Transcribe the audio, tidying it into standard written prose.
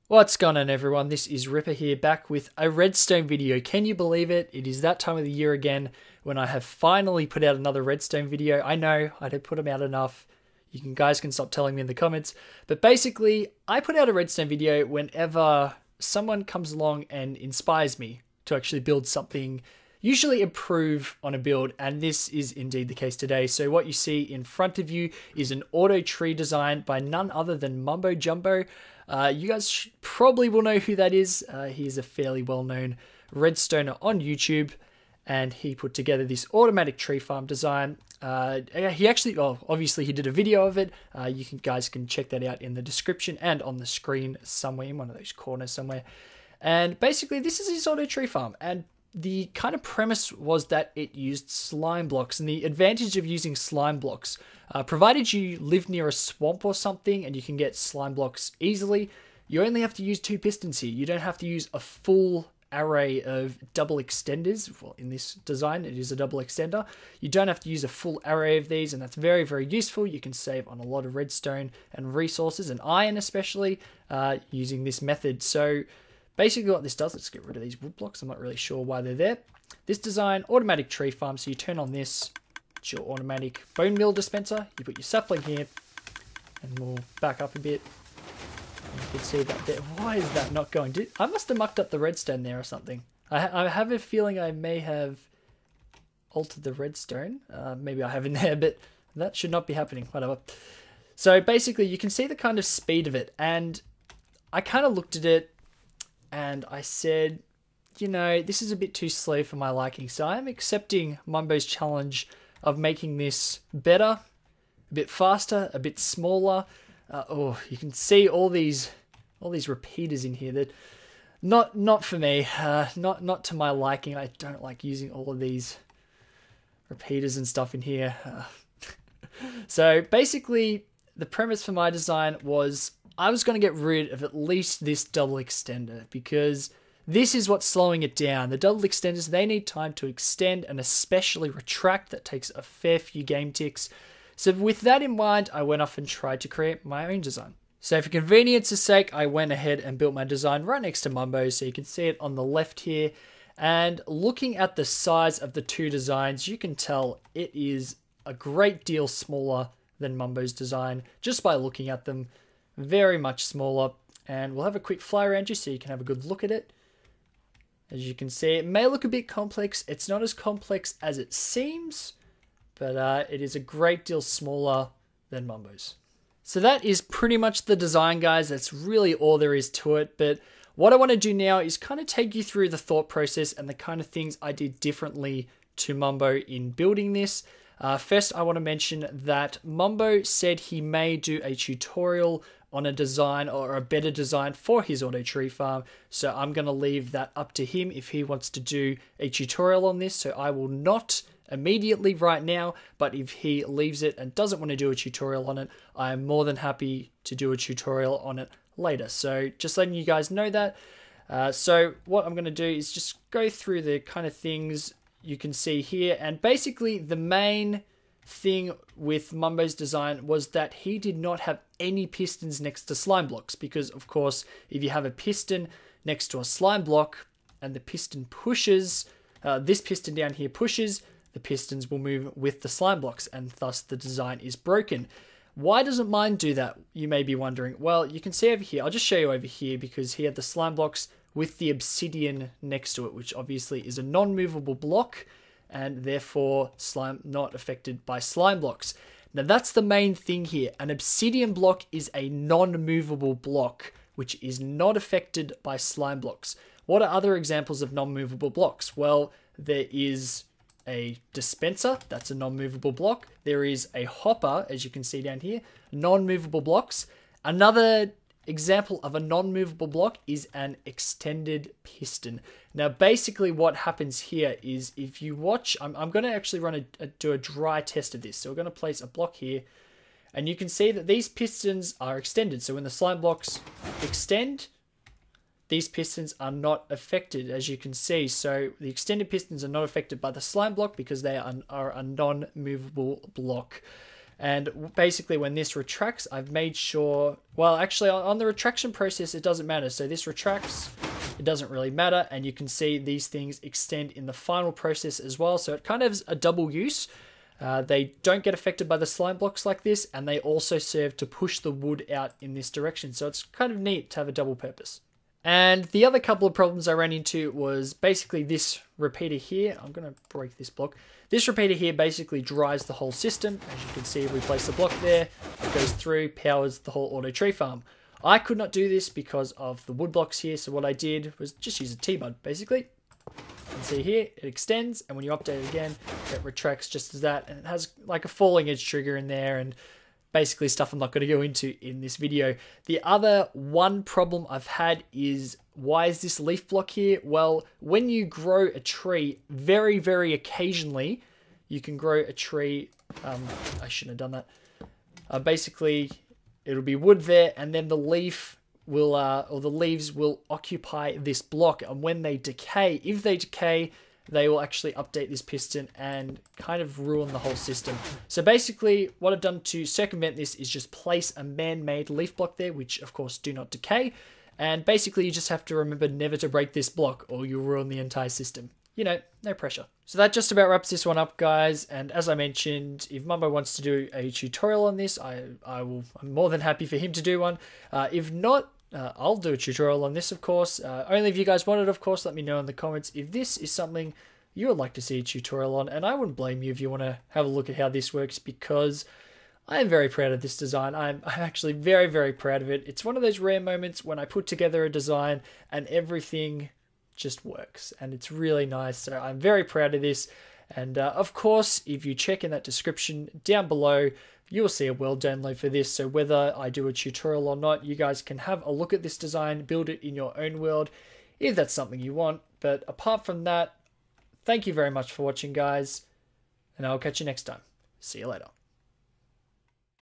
What's going on, everyone? This is Ripper here, back with a Redstone video. Can you believe it? It is that time of the year again when I have finally put out another Redstone video. I know I don't put them out enough. Guys can stop telling me in the comments. But basically, I put out a Redstone video whenever someone comes along and inspires me to actually build something, usually improve on a build, and this is indeed the case today. So what you see in front of you is an auto tree design by none other than Mumbo Jumbo. You guys probably will know who that is. He's a fairly well-known redstoner on YouTube, and he put together this automatic tree farm design. He actually, obviously he did a video of it. Guys can check that out in the description and on the screen somewhere, in one of those corners somewhere. And basically this is his auto tree farm, and the kind of premise was that it used slime blocks, and the advantage of using slime blocks, provided you live near a swamp or something and you can get slime blocks easily, you only have to use 2 pistons here. You don't have to use a full array of double extenders. Well, in this design, it is a double extender. You don't have to use a full array of these, and that's very, very useful. You can save on a lot of redstone and resources, and iron especially, using this method. So basically what this does, let's get rid of these wood blocks. I'm not really sure why they're there. This design, automatic tree farm. So you turn on this, it's your automatic bone meal dispenser. You put your sapling here, and we'll back up a bit. And you can see that there. Why is that not going? I must have mucked up the redstone there or something. I have a feeling I may have altered the redstone. Maybe I have in there, but that should not be happening. Whatever. So basically you can see the kind of speed of it, and I kind of looked at it and I said, you know, this is a bit too slow for my liking. So I'm accepting Mumbo's challenge of making this better, a bit faster, a bit smaller. You can see all these repeaters in here that not for me, not to my liking. I don't like using all of these repeaters and stuff in here. So basically, the premise for my design was I was going to get rid of at least this double extender, because this is what's slowing it down. The double extenders, they need time to extend and especially retract. That takes a fair few game ticks. So with that in mind, I went off and tried to create my own design. So for convenience's sake, I went ahead and built my design right next to Mumbo's, so you can see it on the left here. And looking at the size of the 2 designs, you can tell it is a great deal smaller than Mumbo's design just by looking at them. Very much smaller, and we'll have a quick fly around you so you can have a good look at it. As you can see, it may look a bit complex. It's not as complex as it seems, but it is a great deal smaller than Mumbo's. So that is pretty much the design, guys. That's really all there is to it. But what I want to do now is kind of take you through the thought process and the kind of things I did differently to Mumbo in building this. First, I want to mention that Mumbo said he may do a tutorial on a design or a better design for his auto tree farm. So I'm going to leave that up to him if he wants to do a tutorial on this. So I will not immediately right now, but if he leaves it and doesn't want to do a tutorial on it, I am more than happy to do a tutorial on it later. So just letting you guys know that. So what I'm going to do is just go through the kind of things you can see here, and basically the main thing with Mumbo's design was that he did not have any pistons next to slime blocks, because of course if you have a piston next to a slime block and the piston pushes, this piston down here pushes, the pistons will move with the slime blocks, and thus the design is broken. Why doesn't mine do that, you may be wondering? Well, you can see over here, I'll just show you over here, because he had the slime blocks with the obsidian next to it, which obviously is a non-movable block, and therefore slime not affected by slime blocks. Now that's the main thing here. An obsidian block is a non-movable block, which is not affected by slime blocks. What are other examples of non-movable blocks? Well, there is a dispenser, that's a non-movable block. There is a hopper, as you can see down here, non-movable blocks. Another example of a non-movable block is an extended piston. Now basically what happens here is, if you watch, I'm going to actually do a dry test of this. So we're going to place a block here, and you can see that these pistons are extended. So when the slime blocks extend, these pistons are not affected, as you can see. So the extended pistons are not affected by the slime block because they are a non-movable block. And basically when this retracts, I've made sure, well, actually on the retraction process, it doesn't matter. So this retracts, it doesn't really matter. And you can see these things extend in the final process as well. So it kind of is a double use. They don't get affected by the slime blocks like this, and they also serve to push the wood out in this direction. So it's kind of neat to have a double purpose. And the other couple of problems I ran into was basically this repeater here. I'm going to break this block. This repeater here basically drives the whole system. As you can see, we place the block there, it goes through, powers the whole auto tree farm. I could not do this because of the wood blocks here. So what I did was just use a T-bud basically. You can see here, it extends, and when you update it again, it retracts just as that, and it has like a falling edge trigger in there, and basically stuff I'm not going to go into in this video. The other one problem I've had is, why is this leaf block here? Well, when you grow a tree, very, very occasionally, you can grow a tree, I shouldn't have done that. Basically, it'll be wood there, and then the leaf will, or the leaves will occupy this block, and when they decay, if they decay, they will actually update this piston and kind of ruin the whole system. So basically, what I've done to circumvent this is just place a man-made leaf block there, which of course do not decay, and basically you just have to remember never to break this block or you'll ruin the entire system. You know, no pressure. So that just about wraps this one up, guys. And as I mentioned, if Mumbo wants to do a tutorial on this, I'm more than happy for him to do one. If not, I'll do a tutorial on this, of course. Only if you guys want it, of course, let me know in the comments if this is something you would like to see a tutorial on. And I wouldn't blame you if you want to have a look at how this works, because I am very proud of this design. I'm actually very, very proud of it. It's one of those rare moments when I put together a design and everything just works, and it's really nice. So I'm very proud of this. And of course, if you check in that description down below, you'll see a world download for this. So whether I do a tutorial or not, you guys can have a look at this design, build it in your own world, if that's something you want. But apart from that, thank you very much for watching, guys, and I'll catch you next time. See you later.